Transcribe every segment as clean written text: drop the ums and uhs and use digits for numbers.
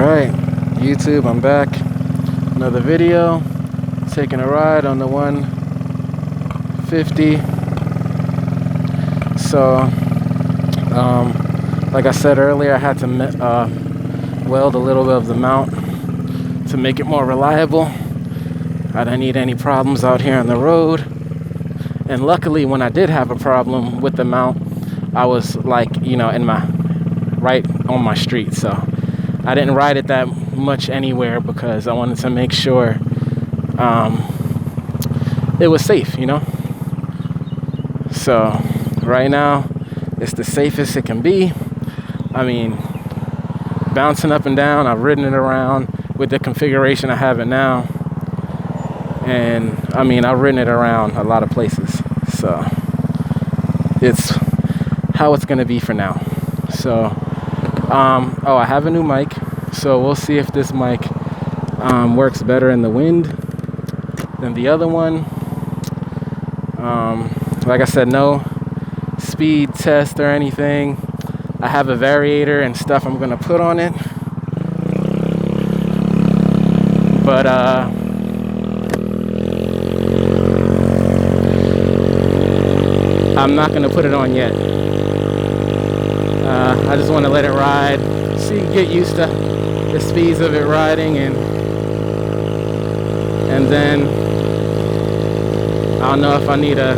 Alright, YouTube, I'm back. Another video. Taking a ride on the 150. So, like I said earlier, I had to weld a little bit of the mount to make it more reliable. I didn't need any problems out here on the road. And luckily, when I did have a problem with the mount, I was like, right on my street. So I didn't ride it that much anywhere because I wanted to make sure it was safe, So right now, it's the safest it can be. I mean, bouncing up and down, I've ridden it around with the configuration I have it now. And I mean, I've ridden it around a lot of places. So it's how it's gonna be for now. So, I have a new mic. So we'll see if this mic works better in the wind than the other one. Like I said, no speed test or anything. I have a variator and stuff I'm gonna put on it. But I'm not gonna put it on yet. I just want to let it ride, get used to the speeds of it riding, and then I'll know if I need a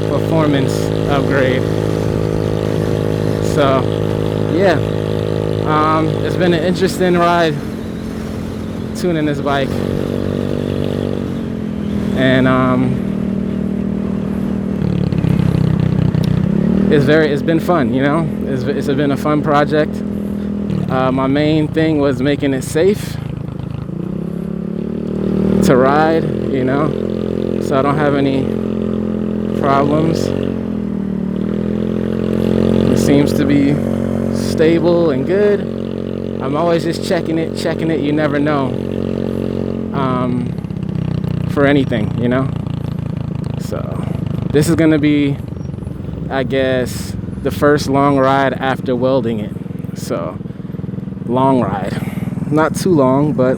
performance upgrade. So yeah, it's been an interesting ride tuning this bike, and it's been fun, It's been a fun project. My main thing was making it safe to ride, so I don't have any problems. It seems to be stable and good. I'm always just checking it. You never know for anything, So this is gonna be, I guess, the first long ride after welding it. So long ride, not too long, but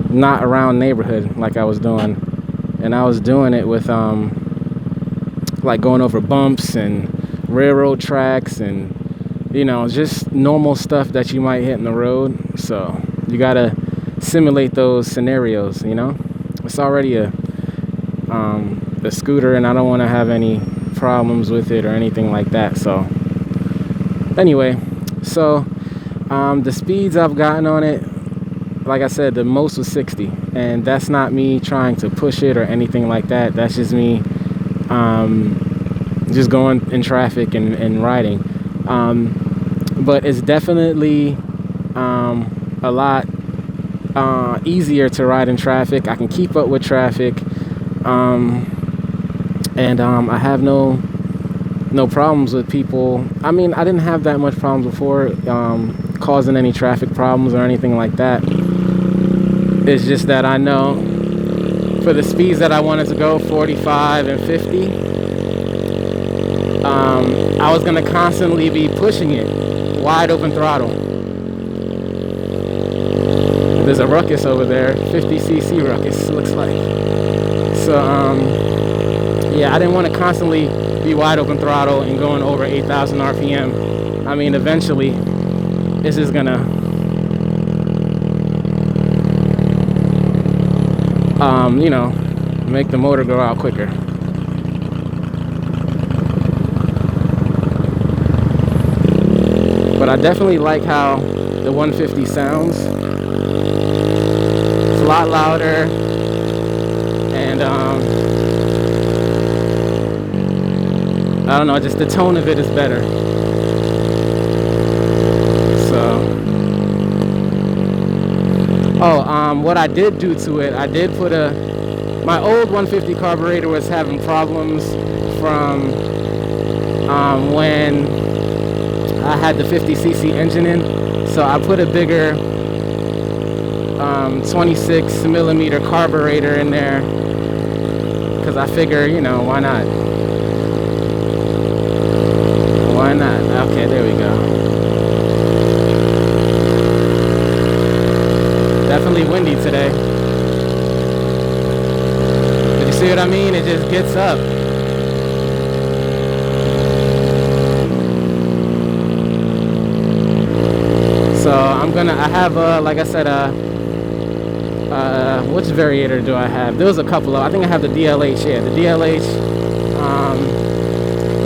not around neighborhood like I was doing. And I was doing it with like going over bumps and railroad tracks and just normal stuff that you might hit in the road. So you gotta simulate those scenarios. It's already a scooter, and I don't want to have any problems with it or anything like that. So anyway, so the speeds I've gotten on it, like I said, the most was 60, and that's not me trying to push it or anything like that. That's just me just going in traffic and riding. But it's definitely a lot easier to ride in traffic. I can keep up with traffic, and I have no problems with people. I mean, I didn't have that much problems before causing any traffic problems or anything like that. It's just that I know for the speeds that I wanted to go, 45 and 50, I was gonna constantly be pushing it wide open throttle. There's a ruckus over there, 50cc ruckus, looks like. So yeah, I didn't want to constantly be wide open throttle and going over 8,000 RPM. I mean, eventually, this is gonna make the motor go out quicker. But I definitely like how the 150 sounds. It's a lot louder, and I don't know, just the tone of it is better. So, what I did do to it, I did put my old 150 carburetor was having problems from when I had the 50cc engine in. So I put a bigger 26 millimeter carburetor in there because I figure, why not? Why not? Okay, there we go. gets up. So I have like I said, which variator do I have? There was a couple of, I think I have the DLH, yeah, the DLH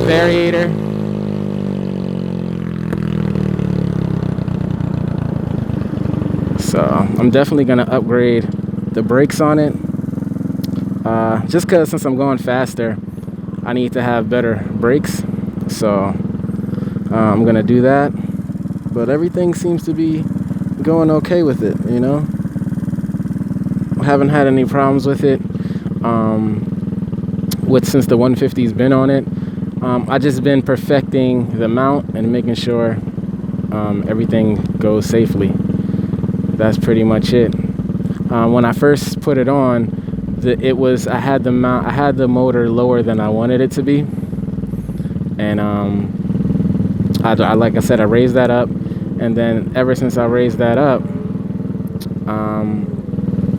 variator. So I'm definitely gonna upgrade the brakes on it. Just because since I'm going faster, I need to have better brakes. So I'm gonna do that. But everything seems to be going okay with it, you know. I haven't had any problems with it since the 150's been on it. I just been perfecting the mount and making sure everything goes safely. That's pretty much it. When I first put it on, I had the motor lower than I wanted it to be, and like I said, I raised that up, and then ever since I raised that up,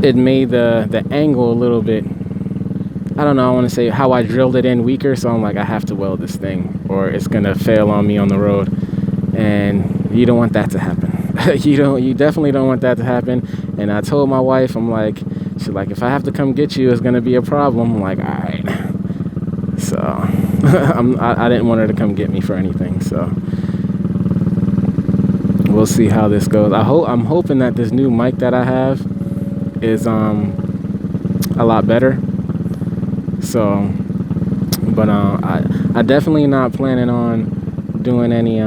it made the angle a little bit, I don't know, I want to say how I drilled it in weaker. So I'm like, I have to weld this thing or it's gonna fail on me on the road, and you don't want that to happen. You definitely don't want that to happen. And I told my wife, I'm like, she's like, if I have to come get you, it's gonna be a problem. I'm like, all right. So I didn't want her to come get me for anything. So we'll see how this goes. I'm hoping that this new mic that I have is a lot better. So, but I definitely not planning on doing any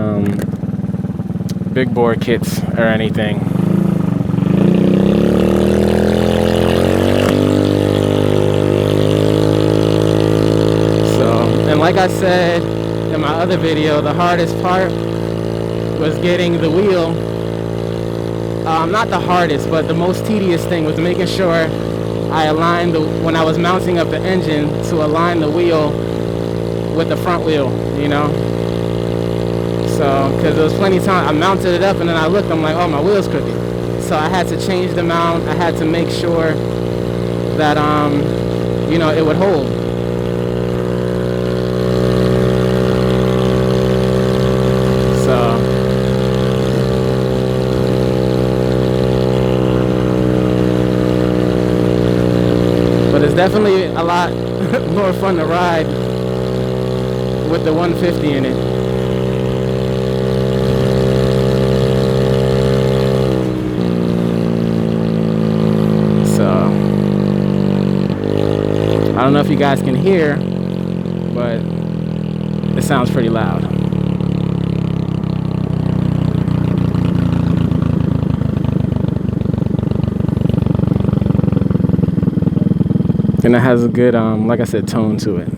big bore kits or anything. So, and like I said in my other video, the hardest part was getting the wheel. Not the hardest, but the most tedious thing was making sure I aligned when I was mounting up the engine, to align the wheel with the front wheel, you know. So, because there was plenty of time I mounted it up and then I looked, I'm like, oh, my wheel's crooked. So I had to change the mount. I had to make sure that you know, it would hold. It's definitely a lot more fun to ride with the 150 in it. So I don't know if you guys can hear, but it sounds pretty loud. And it has a good, like I said, tone to it.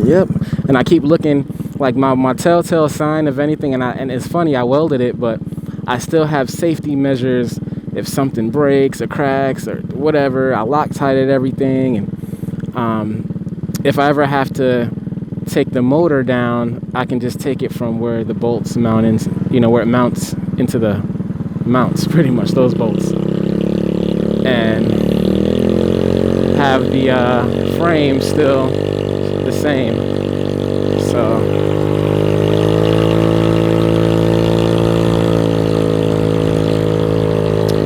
Yep. And I keep looking, like my telltale sign of anything, and it's funny, I welded it, but I still have safety measures. If something breaks or cracks or whatever, I Loctited everything. And if I ever have to take the motor down, I can just take it from where the bolts mount in, you know, where it mounts into the mounts, pretty much those bolts. And have the frame still the same. So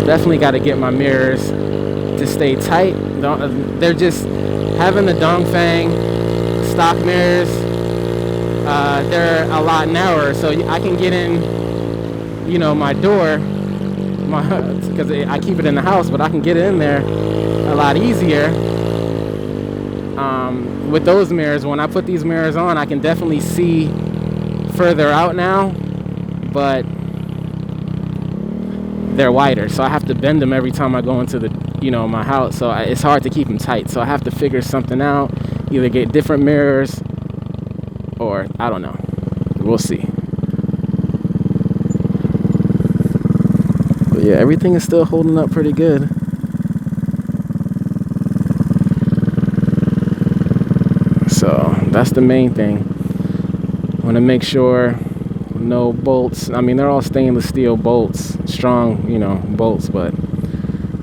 definitely got to get my mirrors to stay tight. They're just having the Dongfeng stock mirrors. They're a lot narrower, so I can get in, you know, my door. Because I keep it in the house, but I can get it in there a lot easier. With those mirrors, when I put these mirrors on, I can definitely see further out now, but they're wider, so I have to bend them every time I go into the, you know, my house. So it's hard to keep them tight. So I have to figure something out, either get different mirrors, or I don't know. We'll see. Yeah, everything is still holding up pretty good. So that's the main thing. Want to make sure no bolts. I mean, they're all stainless steel bolts, strong, you know, bolts, but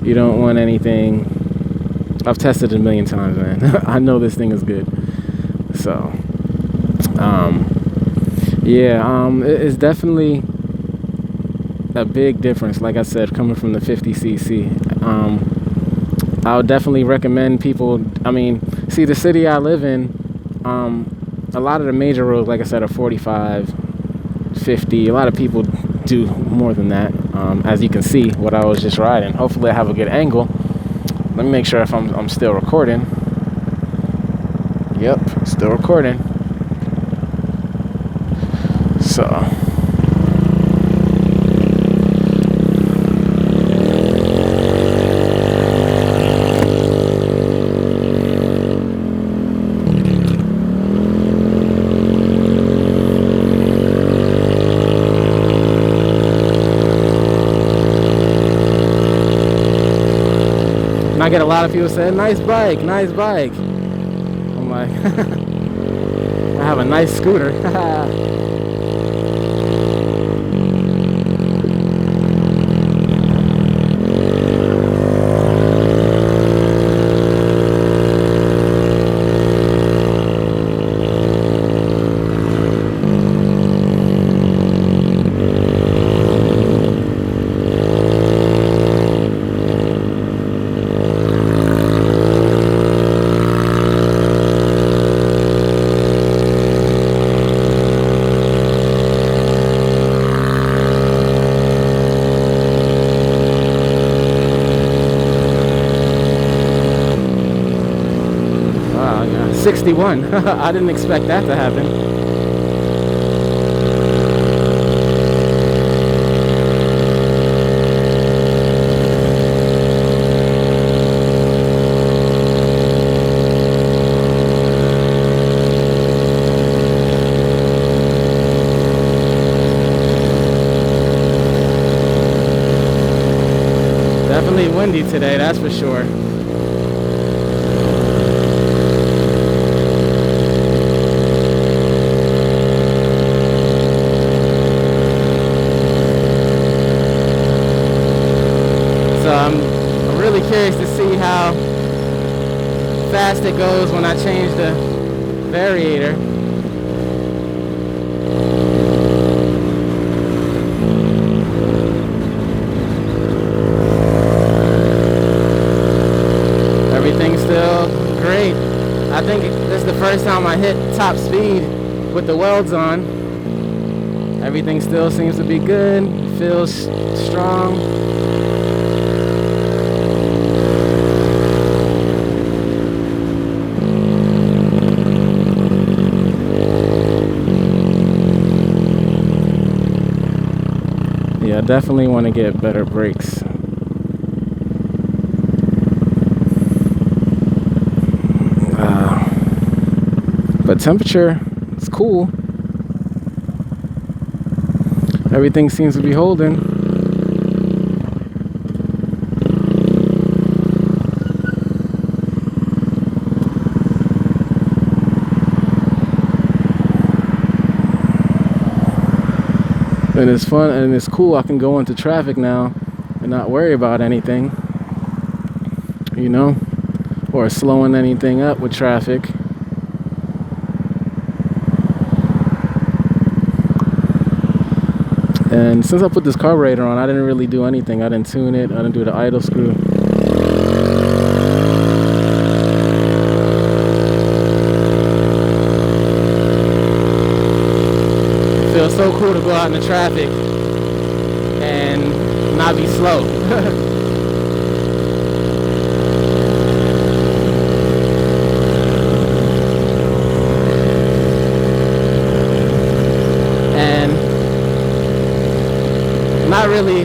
you don't want anything I've tested it a million times, man. I know this thing is good. So, yeah, it's definitely a big difference. Like I said, coming from the 50cc. I would definitely recommend people. I mean, see, the city I live in, a lot of the major roads, like I said, are 45, 50. A lot of people do more than that. As you can see, what I was just riding. Hopefully, I have a good angle. Let me make sure if I'm still recording. Yep, still recording. So. I get a lot of people saying, nice bike, nice bike. I'm like, I have a nice scooter. Wow, 61. I didn't expect that to happen. Definitely windy today, that's for sure. So I'm really curious to see how fast it goes when I change the variator. Everything's still great. I think this is the first time I hit top speed with the welds on. Everything still seems to be good. Feels strong. Yeah, I definitely want to get better brakes. But temperature is cool. Everything seems to be holding. And it's fun and it's cool. I can go into traffic now and not worry about anything, you know, or slowing anything up with traffic. And since I put this carburetor on, I didn't really do anything. I didn't tune it. I didn't do the idle screw. Feels so cool to go out in the traffic and not be slow. Not really,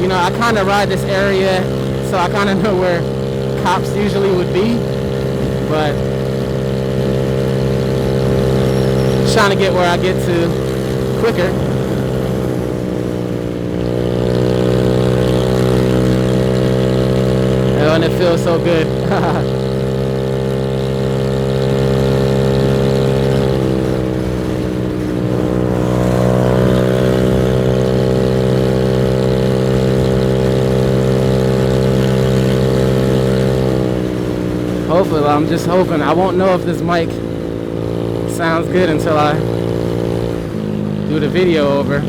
you know, I kind of ride this area, so I kind of know where cops usually would be, but trying to get where I get to quicker. Oh, and it feels so good. hopefully, I'm just hoping. I won't know if this mic sounds good until I do the video over.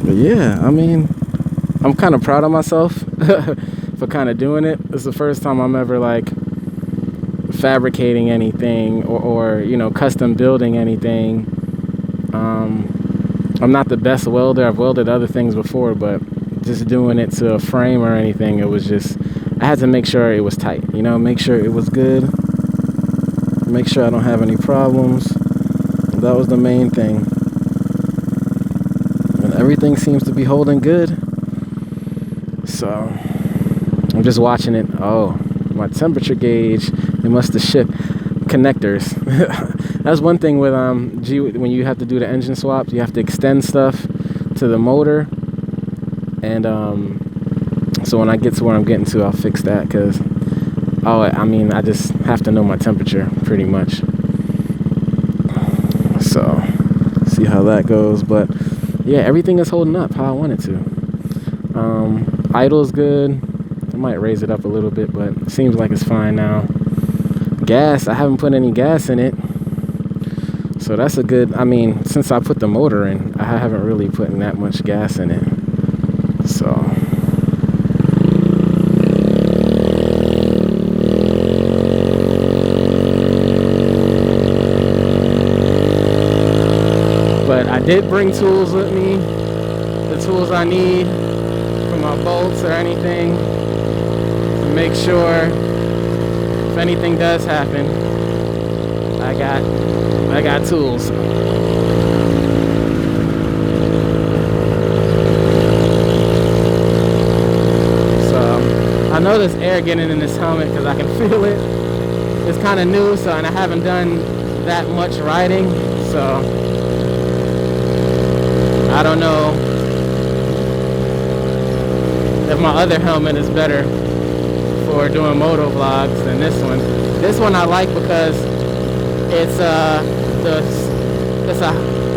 But yeah, I mean, I'm kind of proud of myself for kind of doing it. It's the first time I'm ever like fabricating anything or you know, custom building anything. I'm not the best welder. I've welded other things before, but just doing it to a frame or anything, it was just, I had to make sure it was tight, you know, make sure it was good, make sure I don't have any problems. That was the main thing. And everything seems to be holding good. So I'm just watching it. Oh, my temperature gauge, it must have shipped connectors. That's one thing with when you have to do the engine swaps, you have to extend stuff to the motor. And so when I get to where I'm getting to, I'll fix that, because I mean, I just have to know my temperature pretty much. So see how that goes. But yeah, everything is holding up how I want it to. Idle's good. I might raise it up a little bit, but it seems like it's fine now. Gas, I haven't put any gas in it, so that's a good, I mean, since I put the motor in, I haven't really put that much gas in it. So but I did bring tools with me, the tools I need for my bolts or anything, to make sure if anything does happen, I got tools. So I know there's air getting in this helmet because I can feel it. It's kind of new, so, and I haven't done that much riding, so I don't know if my other helmet is better for doing moto vlogs than this one. This one I like because it's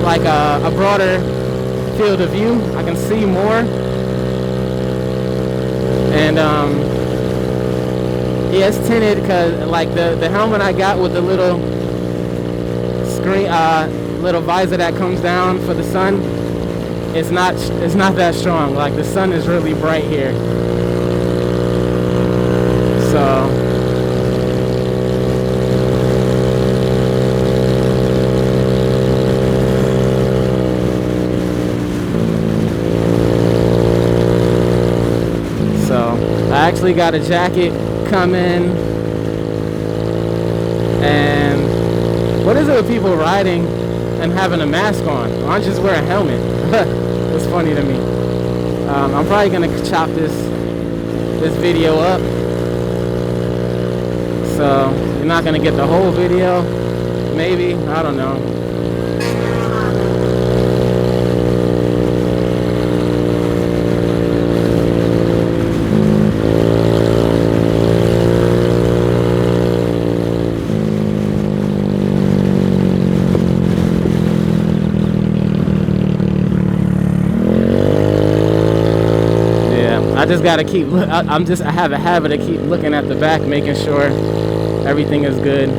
like a broader field of view. I can see more, and yeah, it's tinted because like the helmet I got with the little screen, little visor that comes down for the sun, it's not that strong. Like the sun is really bright here. So I actually got a jacket coming, and what is it with people riding and having a mask on? Why don't you just wear a helmet? It's funny to me. I'm probably gonna chop this video up, so you're not gonna get the whole video. Maybe, I don't know. I just gotta keep. I have a habit of keep looking at the back, making sure everything is good.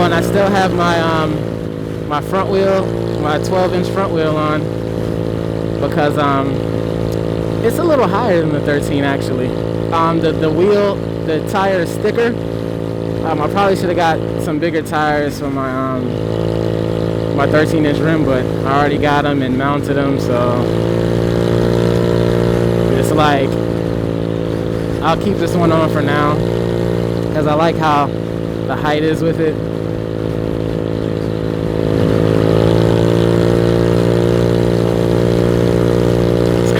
I still have my front wheel, my 12-inch front wheel on, because it's a little higher than the 13 actually. The wheel, the tire is thicker. I probably should have got some bigger tires for my my 13-inch rim, but I already got them and mounted them, so it's like I'll keep this one on for now because I like how the height is with it.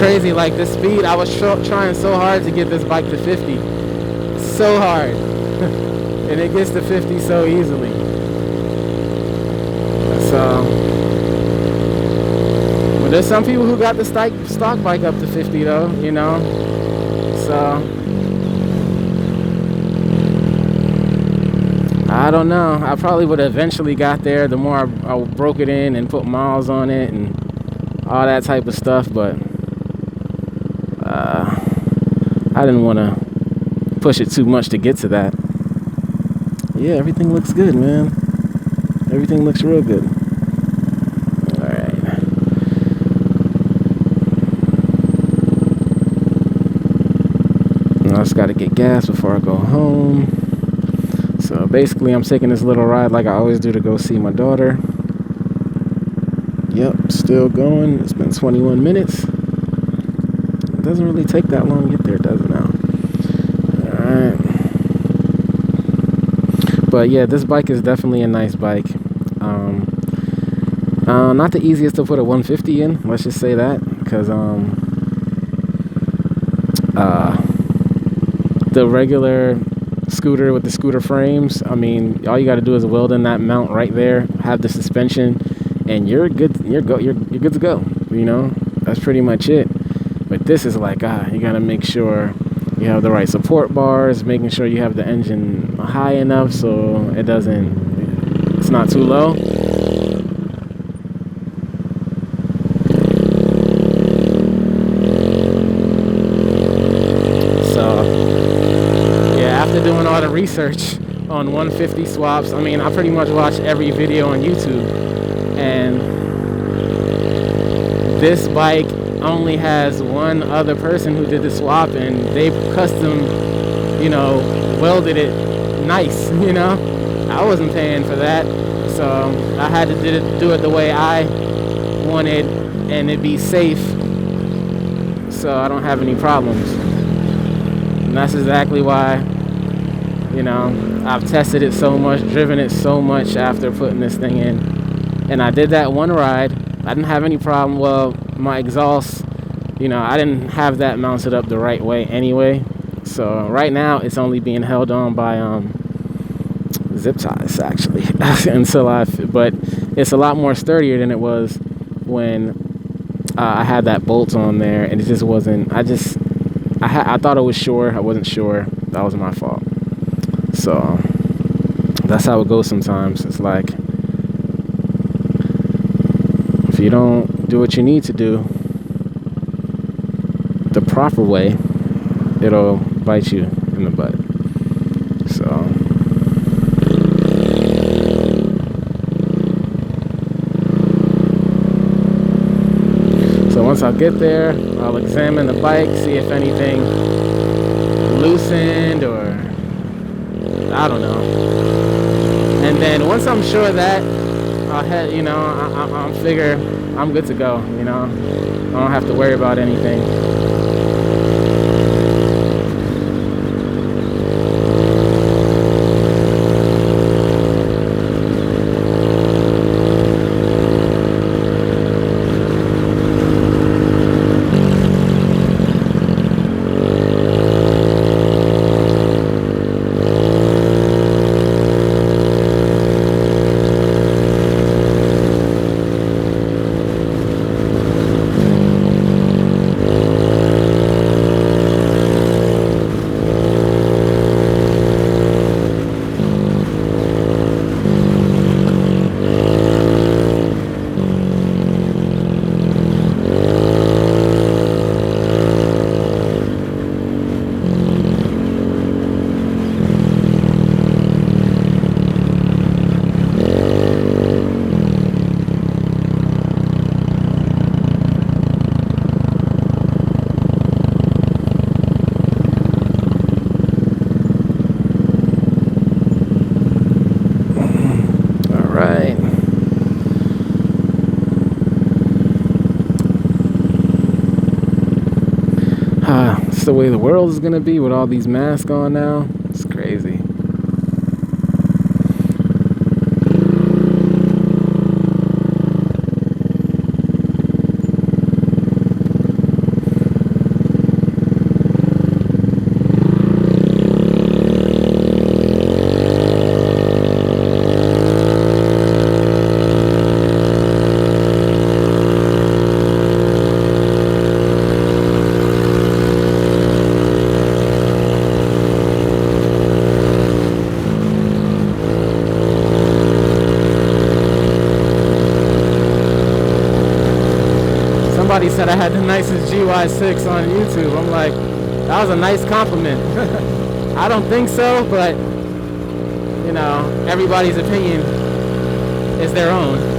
crazy. Like the speed, I was trying so hard to get this bike to 50, so hard, and it gets to 50 so easily. So, but there's some people who got the stock bike up to 50 though, you know. So I don't know. I probably would have eventually got there the more I broke it in and put miles on it and all that type of stuff, but I didn't want to push it too much to get to that. Yeah, everything looks good, man. Everything looks real good. All right. I just got to get gas before I go home. So basically, I'm taking this little ride like I always do to go see my daughter. Yep, still going. It's been 21 minutes. It doesn't really take that long to get there, does it now? Alright. But yeah, this bike is definitely a nice bike. Not the easiest to put a 150 in, let's just say that, because the regular scooter with the scooter frames, I mean, all you got to do is weld in that mount right there, have the suspension, and you're good. You're good to go. You know, that's pretty much it. But this is like, you got to make sure you have the right support bars, making sure you have the engine high enough so it's not too low. Doing all the research on 150 swaps. I mean, I pretty much watch every video on YouTube, and this bike only has one other person who did the swap, and they custom, you know, welded it nice, you know. I wasn't paying for that, so I had to do it the way I wanted, and it be safe, so I don't have any problems. And that's exactly why, you know, I've tested it so much, driven it so much after putting this thing in. And I did that one ride. I didn't have any problem. Well, my exhaust, you know, I didn't have that mounted up the right way anyway. So right now it's only being held on by zip ties, actually. But it's a lot more sturdier than it was when I had that bolt on there, and it just wasn't. I thought it was sure. I wasn't sure. That was my fault. So that's how it goes sometimes. It's like, if you don't do what you need to do the proper way, it'll bite you in the butt. So once I get there, I'll examine the bike, see if anything loosened or I don't know. And then once I'm sure of that, I'll head, you know, I'm figure I'm good to go, you know. I don't have to worry about anything. It's the way the world is gonna be with all these masks on now. It's crazy. Somebody said I had the nicest GY6 on YouTube. I'm like, that was a nice compliment. I don't think so, but you know, everybody's opinion is their own.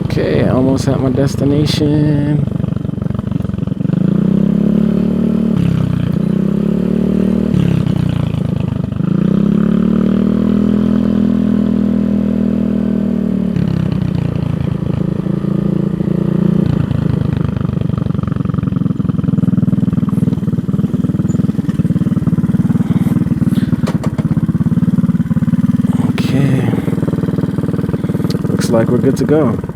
Okay, almost at my destination. Okay. Looks like we're good to go.